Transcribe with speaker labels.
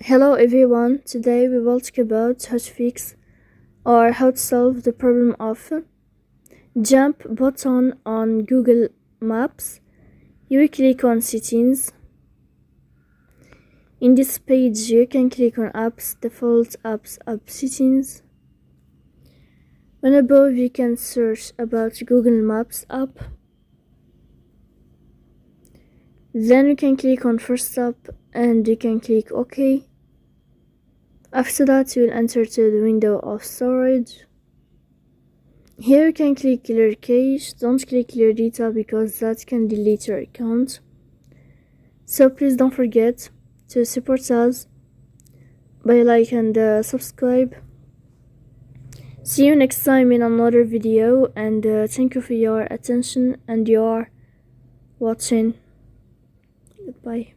Speaker 1: Hello everyone, today we will talk about how to fix or how to solve the problem of jump button on Google Maps. You will click on settings. In this page you can click on apps, default apps, app settings. When above you can search about Google Maps app. Then you can click on first app and you can click OK. After that you will enter to the window of storage. Here you can click clear cache. Don't click clear data because that can delete your account. So please don't forget to support us by like and subscribe. See you next time in another video, and thank you for your attention and your watching. Goodbye.